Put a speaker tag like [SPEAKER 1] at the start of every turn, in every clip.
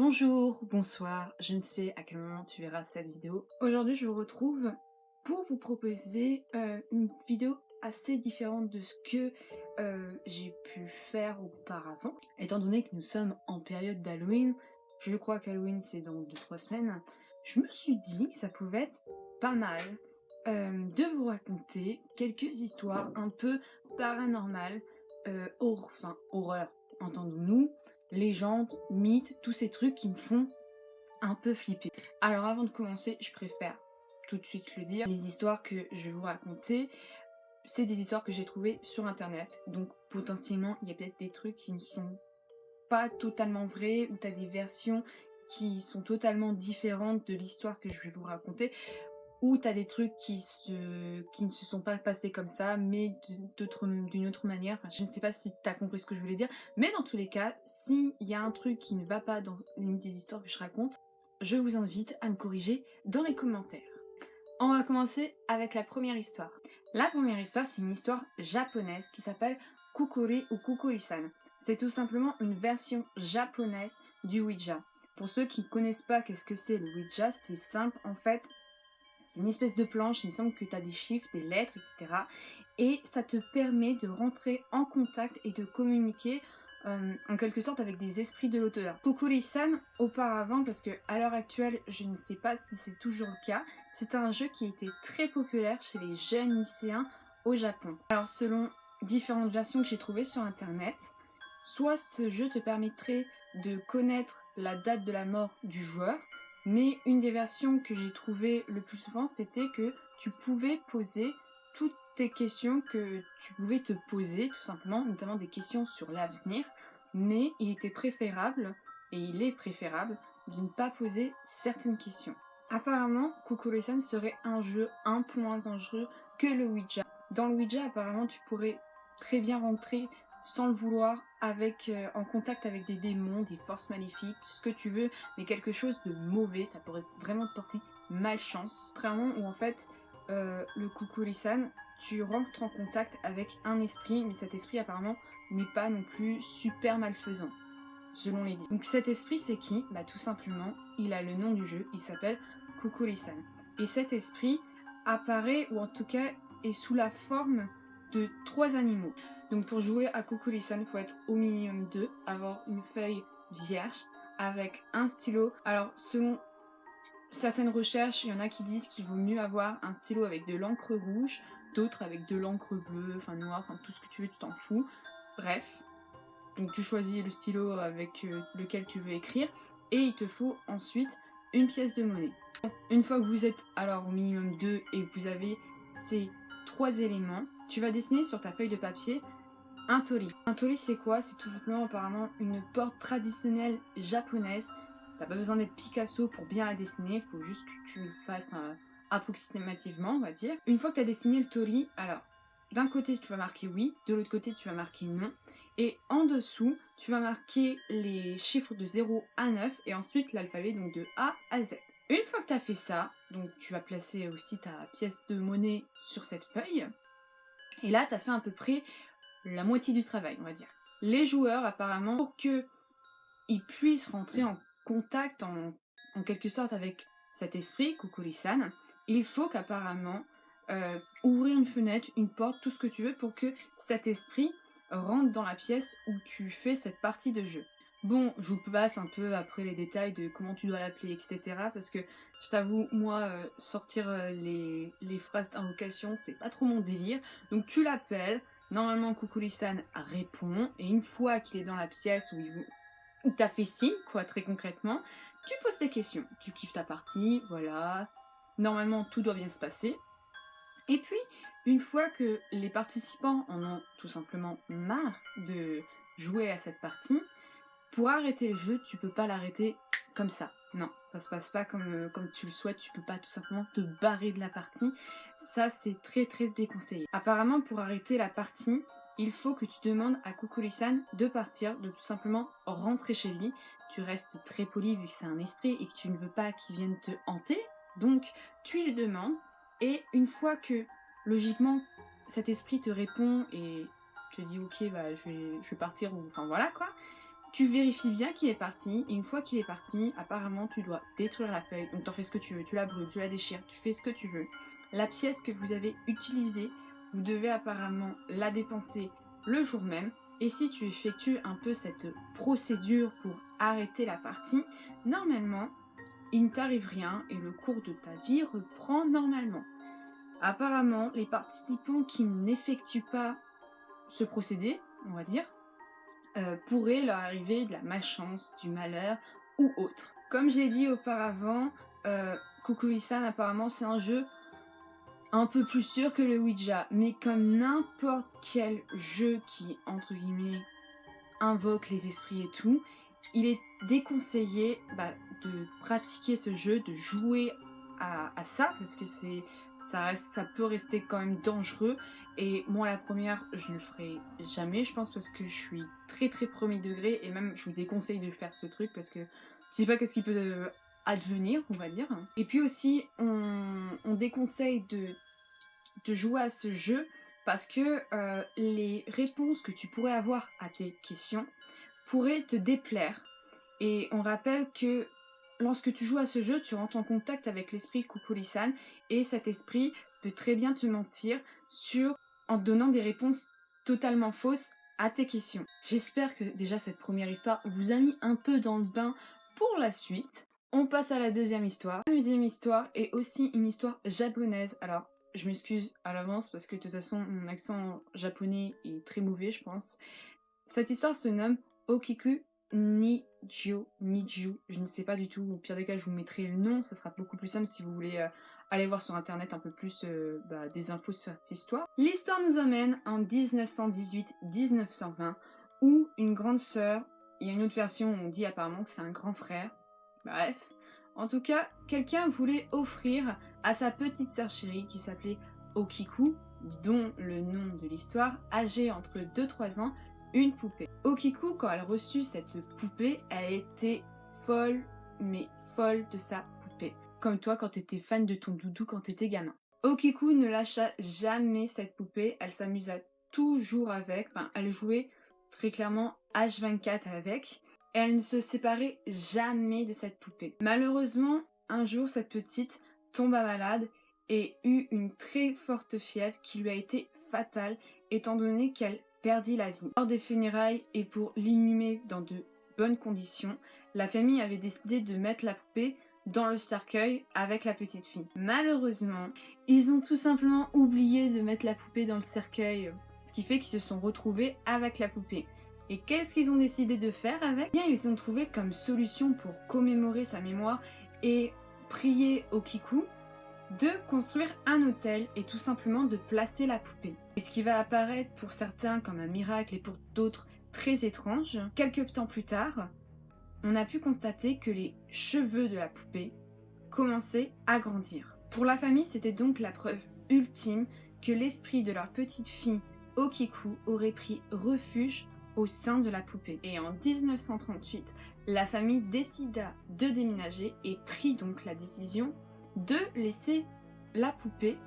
[SPEAKER 1] Bonjour, bonsoir, je ne sais à quel moment tu verras cette vidéo. Aujourd'hui, je vous retrouve pour vous proposer une vidéo assez différente de ce que j'ai pu faire auparavant. Étant donné que nous sommes en période d'Halloween, je crois qu'Halloween c'est dans 2-3 semaines, je me suis dit que ça pouvait être pas mal de vous raconter quelques histoires un peu paranormales, horreur, entendons-nous, légendes, mythes, tous ces trucs qui me font un peu flipper. Alors avant de commencer, je préfère tout de suite le dire, les histoires que je vais vous raconter, c'est des histoires que j'ai trouvées sur internet. Donc potentiellement, il y a peut-être des trucs qui ne sont pas totalement vrais, ou t'as des versions qui sont totalement différentes de l'histoire que je vais vous raconter, ou t'as des trucs qui ne se sont pas passés comme ça, mais d'une autre manière. Enfin, je ne sais pas si t'as compris ce que je voulais dire, mais dans tous les cas, s'il y a un truc qui ne va pas dans l'une des histoires que je raconte, je vous invite à me corriger dans les commentaires. On va commencer avec la première histoire. La première histoire, c'est une histoire japonaise qui s'appelle Kukuri ou Kukuri-san. C'est tout simplement une version japonaise du Ouija. Pour ceux qui ne connaissent pas qu'est-ce que c'est le Ouija, c'est simple en fait. C'est une espèce de planche, il me semble que tu as des chiffres, des lettres, etc. Et ça te permet de rentrer en contact et de communiquer en quelque sorte avec des esprits de l'au-delà. Kukuri-san, auparavant, parce que à l'heure actuelle, je ne sais pas si c'est toujours le cas, c'est un jeu qui a été très populaire chez les jeunes lycéens au Japon. Alors selon différentes versions que j'ai trouvées sur internet, soit ce jeu te permettrait de connaître la date de la mort du joueur, mais une des versions que j'ai trouvées le plus souvent, c'était que tu pouvais poser toutes tes questions que tu pouvais te poser, tout simplement, notamment des questions sur l'avenir, mais il était préférable, et il est préférable, de ne pas poser certaines questions. Apparemment, Kukuri-san serait un jeu un peu moins dangereux que le Ouija. Dans le Ouija, apparemment, tu pourrais très bien rentrer sans le vouloir, en contact avec des démons, des forces maléfiques, ce que tu veux, mais quelque chose de mauvais, ça pourrait vraiment te porter malchance. Contrairement où en fait, le Kukuri-san, tu rentres en contact avec un esprit, mais cet esprit apparemment n'est pas non plus super malfaisant, selon les dits. Donc cet esprit c'est qui? Bah tout simplement, il a le nom du jeu, il s'appelle Kukuri-san. Et cet esprit apparaît, ou en tout cas est sous la forme de 3 animaux. Donc pour jouer à Kukuri-san, il faut être au minimum 2, avoir une feuille vierge avec un stylo. Alors selon certaines recherches, il y en a qui disent qu'il vaut mieux avoir un stylo avec de l'encre rouge, d'autres avec de l'encre bleue, enfin noire, enfin tout ce que tu veux, tu t'en fous. Bref, donc tu choisis le stylo avec lequel tu veux écrire, et il te faut ensuite une pièce de monnaie. Une fois que vous êtes alors au minimum 2 et que vous avez ces 3 éléments, tu vas dessiner sur ta feuille de papier un tori. Un tori c'est quoi? C'est tout simplement apparemment une porte traditionnelle japonaise. T'as pas besoin d'être Picasso pour bien la dessiner, il faut juste que tu le fasses approximativement, on va dire. Une fois que tu as dessiné le tori, alors d'un côté tu vas marquer oui, de l'autre côté tu vas marquer non, et en dessous tu vas marquer les chiffres de 0 à 9 et ensuite l'alphabet, donc de A à Z. Une fois que tu as fait ça, donc tu vas placer aussi ta pièce de monnaie sur cette feuille, et là tu as fait à peu près la moitié du travail, on va dire. Les joueurs, apparemment, pour qu'ils puissent rentrer en contact, en quelque sorte, avec cet esprit, Kukuri-san, il faut qu'apparemment ouvrir une fenêtre, une porte, tout ce que tu veux, pour que cet esprit rentre dans la pièce où tu fais cette partie de jeu. Bon, je vous passe un peu après les détails de comment tu dois l'appeler, etc. Parce que je t'avoue, moi, sortir les phrases d'invocation, c'est pas trop mon délire. Donc tu l'appelles, normalement Kukuri-san répond, et une fois qu'il est dans la pièce où t'as fait signe, quoi, très concrètement, tu poses tes questions. Tu kiffes ta partie, voilà. Normalement, tout doit bien se passer. Et puis, une fois que les participants en ont tout simplement marre de jouer à cette partie, pour arrêter le jeu, tu peux pas l'arrêter comme ça. Non, ça se passe pas comme tu le souhaites, tu peux pas tout simplement te barrer de la partie. Ça, c'est très très déconseillé. Apparemment, pour arrêter la partie, il faut que tu demandes à Kukuri-san de partir, de tout simplement rentrer chez lui. Tu restes très poli vu que c'est un esprit et que tu ne veux pas qu'il vienne te hanter. Donc, tu lui demandes, et une fois que, logiquement, cet esprit te répond et te dit ok, bah je vais partir, ou enfin voilà quoi, Tu vérifies bien qu'il est parti, et une fois qu'il est parti, apparemment tu dois détruire la feuille, donc t'en fais ce que tu veux, tu la brûles, tu la déchires, tu fais ce que tu veux. La pièce que vous avez utilisée, vous devez apparemment la dépenser le jour même, et si tu effectues un peu cette procédure pour arrêter la partie, normalement, il ne t'arrive rien et le cours de ta vie reprend normalement. Apparemment, les participants qui n'effectuent pas ce procédé, on va dire, pourrait leur arriver de la malchance, du malheur ou autre. Comme j'ai dit auparavant, Kukulkan apparemment c'est un jeu un peu plus sûr que le Ouija, mais comme n'importe quel jeu qui, entre guillemets, invoque les esprits et tout, il est déconseillé de pratiquer ce jeu, de jouer à ça, parce que ça peut rester quand même dangereux. Et moi la première, je ne le ferai jamais, je pense, parce que je suis très très premier degré, et même je vous déconseille de faire ce truc, parce que je sais pas qu'est-ce qui peut advenir, on va dire. Et puis aussi, on déconseille de jouer à ce jeu, parce que les réponses que tu pourrais avoir à tes questions pourraient te déplaire. Et on rappelle que lorsque tu joues à ce jeu, tu rentres en contact avec l'esprit Kukulkan, et cet esprit peut très bien te mentir en te donnant des réponses totalement fausses à tes questions. J'espère que déjà cette première histoire vous a mis un peu dans le bain pour la suite. On passe à la deuxième histoire. La deuxième histoire est aussi une histoire japonaise. Alors, je m'excuse à l'avance parce que de toute façon, mon accent japonais est très mauvais, je pense. Cette histoire se nomme Okiku Niju. Je ne sais pas du tout. Au pire des cas, je vous mettrai le nom. Ça sera beaucoup plus simple si vous voulez aller voir sur internet un peu plus des infos sur cette histoire. L'histoire nous emmène en 1918-1920 où une grande sœur, il y a une autre version où on dit apparemment que c'est un grand frère. Bref. En tout cas, quelqu'un voulait offrir à sa petite sœur chérie qui s'appelait Okiku, dont le nom de l'histoire, âgée entre 2-3 ans, une poupée. Okiku, quand elle reçut cette poupée, elle était folle, mais folle de sa poupée. Comme toi quand t'étais fan de ton doudou quand t'étais gamin. Okiku ne lâcha jamais cette poupée, elle s'amusa toujours avec, enfin elle jouait très clairement H24 avec, et elle ne se séparait jamais de cette poupée. Malheureusement, un jour cette petite tomba malade et eut une très forte fièvre qui lui a été fatale étant donné qu'elle perdit la vie. Lors des funérailles et pour l'inhumer dans de bonnes conditions, la famille avait décidé de mettre la poupée dans le cercueil avec la petite fille. Malheureusement, ils ont tout simplement oublié de mettre la poupée dans le cercueil, ce qui fait qu'ils se sont retrouvés avec la poupée. Et qu'est-ce qu'ils ont décidé de faire avec ? Eh bien, ils ont trouvé comme solution pour commémorer sa mémoire et prier Okiku de construire un hôtel et tout simplement de placer la poupée. Et ce qui va apparaître pour certains comme un miracle et pour d'autres très étrange, quelques temps plus tard, on a pu constater que les cheveux de la poupée commençaient à grandir. Pour la famille, c'était donc la preuve ultime que l'esprit de leur petite fille Okiku aurait pris refuge au sein de la poupée. Et en 1938, la famille décida de déménager et prit donc la décision de laisser la poupée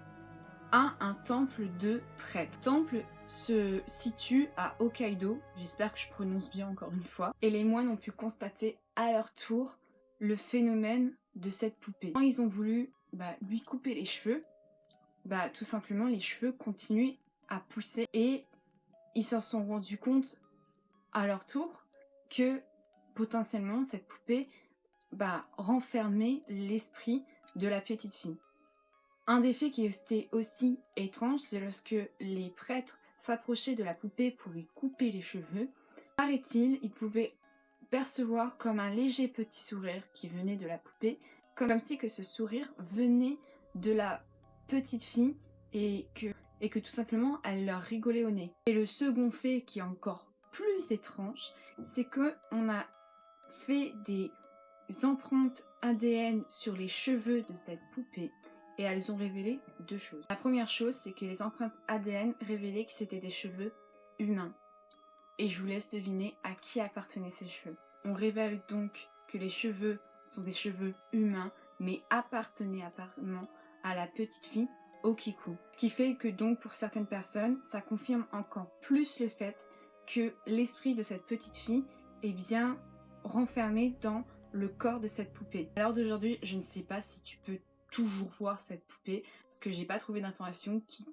[SPEAKER 1] à un temple de prêtres. Le temple se situe à Hokkaido, j'espère que je prononce bien encore une fois, et les moines ont pu constater à leur tour le phénomène de cette poupée. Quand ils ont voulu lui couper les cheveux, tout simplement les cheveux continuaient à pousser et ils s'en sont rendus compte à leur tour que potentiellement cette poupée renfermait l'esprit de la petite fille. Un des faits qui était aussi étrange, c'est lorsque les prêtres s'approchaient de la poupée pour lui couper les cheveux, paraît-il, ils pouvaient percevoir comme un léger petit sourire qui venait de la poupée, comme si que ce sourire venait de la petite fille et que tout simplement elle leur rigolait au nez. Et le second fait qui est encore plus étrange, c'est que on a fait des empreintes ADN sur les cheveux de cette poupée et elles ont révélé deux choses. La première chose, c'est que les empreintes ADN révélaient que c'était des cheveux humains. Et je vous laisse deviner à qui appartenaient ces cheveux. On révèle donc que les cheveux sont des cheveux humains, mais appartenaient apparemment à la petite fille Okiku. Ce qui fait que donc pour certaines personnes, ça confirme encore plus le fait que l'esprit de cette petite fille eh bien, renfermée dans le corps de cette poupée. À l'heure d'aujourd'hui, je ne sais pas si tu peux toujours voir cette poupée, parce que j'ai pas trouvé d'informations qui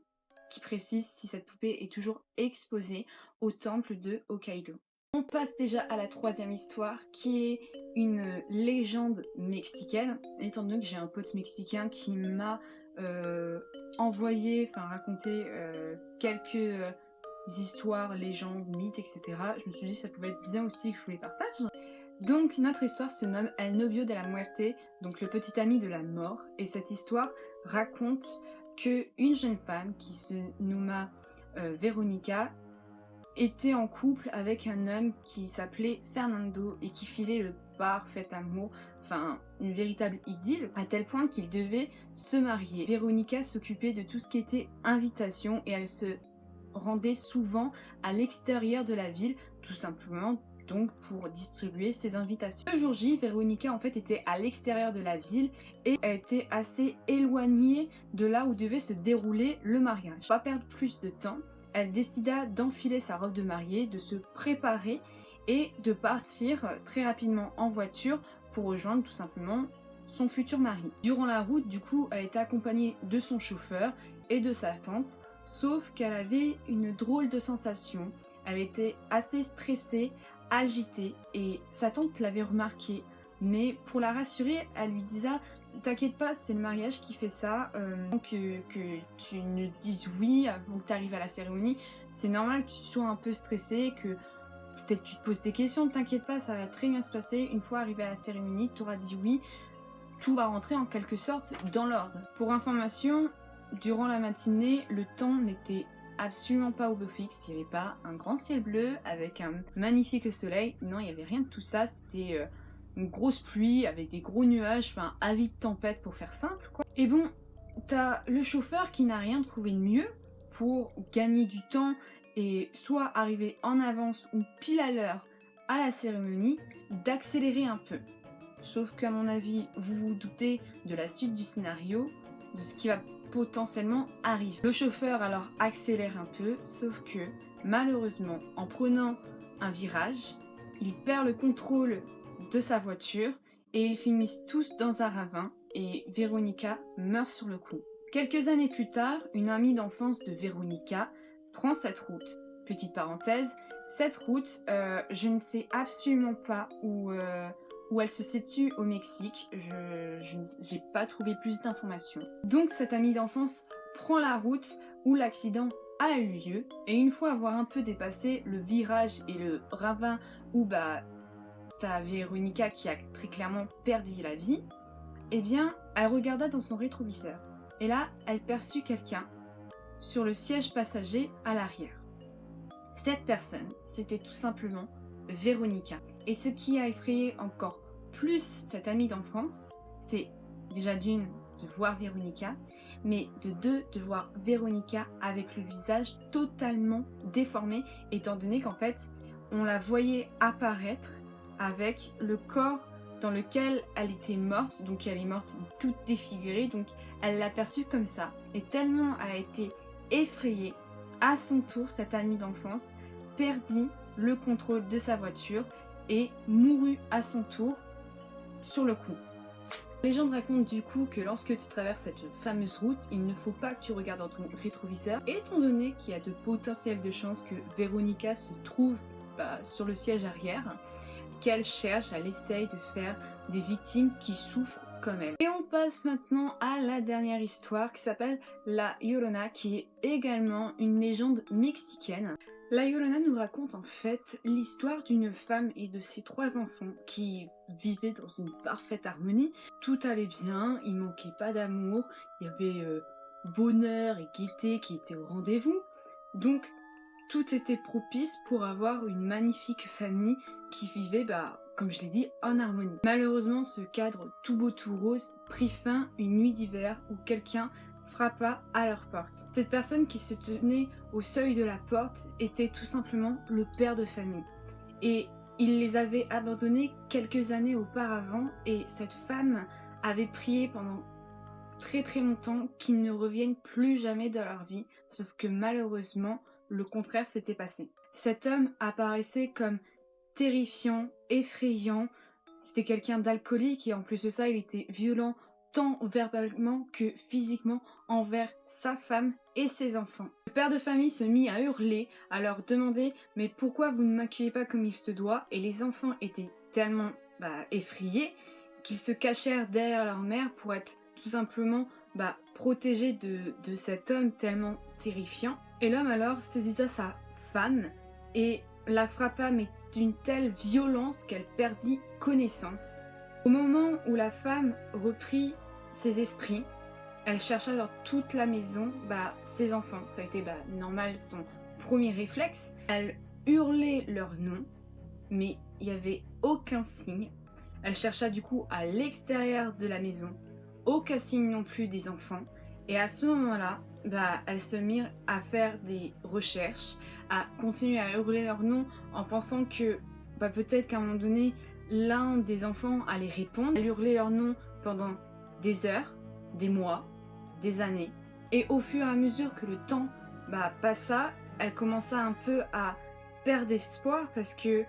[SPEAKER 1] précise si cette poupée est toujours exposée au temple de Hokkaido. On passe déjà à la troisième histoire, qui est une légende mexicaine, étant donné que j'ai un pote mexicain qui m'a raconté quelques histoires, légendes, mythes, etc. Je me suis dit que ça pouvait être bien aussi que je vous les partage. Donc notre histoire se nomme El Novio de la Muerte, donc le petit ami de la mort, et cette histoire raconte que une jeune femme qui se nomma Veronica était en couple avec un homme qui s'appelait Fernando et qui filait le parfait amour, enfin une véritable idylle, à tel point qu'ils devaient se marier. Veronica s'occupait de tout ce qui était invitation et elle se rendait souvent à l'extérieur de la ville, tout simplement donc pour distribuer ses invitations. Le jour J, Veronica en fait était à l'extérieur de la ville et elle était assez éloignée de là où devait se dérouler le mariage. Pour pas perdre plus de temps, elle décida d'enfiler sa robe de mariée, de se préparer et de partir très rapidement en voiture pour rejoindre tout simplement son futur mari. Durant la route, du coup, elle était accompagnée de son chauffeur et de sa tante, sauf qu'elle avait une drôle de sensation. Elle était assez stressée, agitée, et sa tante l'avait remarqué, mais pour la rassurer, elle lui disait « T'inquiète pas, c'est le mariage qui fait ça, que tu ne dises oui avant que tu arrives à la cérémonie, c'est normal que tu sois un peu stressée, que peut-être tu te poses des questions, t'inquiète pas, ça va très bien se passer, une fois arrivé à la cérémonie, tu auras dit oui, tout va rentrer en quelque sorte dans l'ordre. » Pour information, durant la matinée, le temps n'était absolument pas au beau fixe, il n'y avait pas un grand ciel bleu avec un magnifique soleil, non, il n'y avait rien de tout ça, c'était une grosse pluie avec des gros nuages, enfin avis de tempête pour faire simple quoi. Et bon, t'as le chauffeur qui n'a rien trouvé de mieux pour gagner du temps et soit arriver en avance ou pile à l'heure à la cérémonie, d'accélérer un peu. Sauf qu'à mon avis, vous vous doutez de la suite du scénario, de ce qui va potentiellement arriver. Le chauffeur alors accélère un peu, sauf que malheureusement, en prenant un virage, il perd le contrôle de sa voiture et ils finissent tous dans un ravin et Veronica meurt sur le coup. Quelques années plus tard, une amie d'enfance de Veronica prend cette route. Petite parenthèse, cette route, je ne sais absolument pas où elle se situe au Mexique. Je n'ai pas trouvé plus d'informations. Donc cette amie d'enfance prend la route où l'accident a eu lieu et une fois avoir un peu dépassé le virage et le ravin où t'as Veronica qui a très clairement perdu la vie, eh bien elle regarda dans son rétroviseur et là elle perçut quelqu'un sur le siège passager à l'arrière. Cette personne, c'était tout simplement Veronica. Et ce qui a effrayé encore plus cette amie d'enfance, c'est déjà d'une, de voir Veronica, mais de deux, de voir Veronica avec le visage totalement déformé, étant donné qu'en fait, on la voyait apparaître avec le corps dans lequel elle était morte, donc elle est morte toute défigurée, donc elle l'a perçue comme ça. Et tellement elle a été effrayée, à son tour, cette amie d'enfance perdit le contrôle de sa voiture et mourut à son tour sur le coup. La légende raconte du coup que lorsque tu traverses cette fameuse route, il ne faut pas que tu regardes dans ton rétroviseur, étant donné qu'il y a de potentielles de chances que Veronica se trouve sur le siège arrière, qu'elle cherche, elle essaye de faire des victimes qui souffrent comme elle. Et on passe maintenant à la dernière histoire qui s'appelle La Llorona, qui est également une légende mexicaine. La Llorona nous raconte en fait l'histoire d'une femme et de ses 3 enfants qui vivaient dans une parfaite harmonie. Tout allait bien, il manquait pas d'amour, il y avait bonheur et gaieté qui étaient au rendez-vous. Donc tout était propice pour avoir une magnifique famille qui vivait, comme je l'ai dit, en harmonie. Malheureusement, ce cadre tout beau tout rose prit fin une nuit d'hiver où quelqu'un frappa à leur porte. Cette personne qui se tenait au seuil de la porte était tout simplement le père de famille. Et il les avait abandonnés quelques années auparavant et cette femme avait prié pendant très très longtemps qu'ils ne reviennent plus jamais dans leur vie, sauf que malheureusement, le contraire s'était passé. Cet homme apparaissait comme terrifiant, effrayant. C'était quelqu'un d'alcoolique et en plus de ça, il était violent tant verbalement que physiquement envers sa femme et ses enfants. Le père de famille se mit à hurler, à leur demander « Mais pourquoi vous ne m'accueillez pas comme il se doit ?» Et les enfants étaient tellement effrayés qu'ils se cachèrent derrière leur mère pour être tout simplement protégés de cet homme tellement terrifiant. Et l'homme alors saisissa sa femme et la frappa mais d'une telle violence qu'elle perdit connaissance. Au moment où la femme reprit ses esprits, elle chercha dans toute la maison ses enfants. Ça a été normal, son premier réflexe. Elle hurlait leur nom, mais il n'y avait aucun signe. Elle chercha du coup à l'extérieur de la maison, aucun signe non plus des enfants. Et à ce moment-là, elles se mirent à faire des recherches, à continuer à hurler leur nom en pensant que peut-être qu'à un moment donné, l'un des enfants allait répondre. Elle hurlait leur nom pendant des heures, des mois, des années. Et au fur et à mesure que le temps passa, elle commença un peu à perdre espoir parce que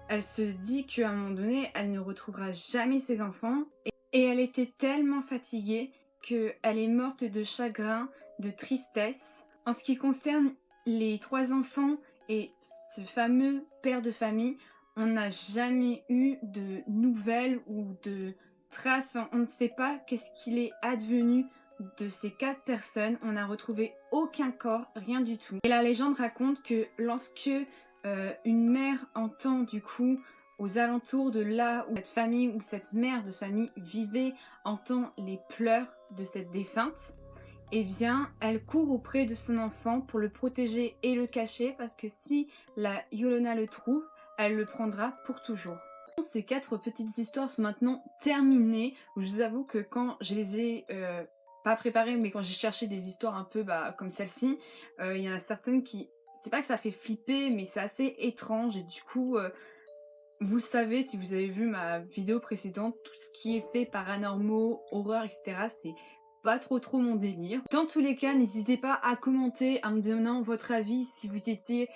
[SPEAKER 1] elle se dit qu'à un moment donné, elle ne retrouvera jamais ses enfants. Et elle était tellement fatiguée qu'elle est morte de chagrin, de tristesse. En ce qui concerne les 3 enfants et ce fameux père de famille, on n'a jamais eu de nouvelles ou de traces. Enfin, on ne sait pas qu'est-ce qu'il est advenu de ces 4 personnes. On n'a retrouvé aucun corps, rien du tout. Et la légende raconte que lorsque une mère entend du coup aux alentours de là où cette famille ou cette mère de famille vivait, entend les pleurs de cette défunte, eh bien elle court auprès de son enfant pour le protéger et le cacher parce que si la Yolona le trouve, elle le prendra pour toujours. Ces 4 petites histoires sont maintenant terminées. Je vous avoue que quand je les ai pas préparées, mais quand j'ai cherché des histoires un peu comme celle-ci, il y en a certaines qui... C'est pas que ça fait flipper, mais c'est assez étrange et du coup... vous le savez, si vous avez vu ma vidéo précédente, tout ce qui est fait paranormaux, horreur, etc., c'est pas trop mon délire. Dans tous les cas, n'hésitez pas à commenter en me donnant votre avis si vous étiez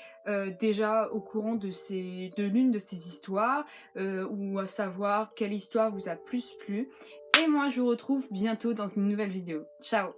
[SPEAKER 1] déjà au courant de l'une de ces histoires, ou à savoir quelle histoire vous a plus plu. Et moi, je vous retrouve bientôt dans une nouvelle vidéo. Ciao!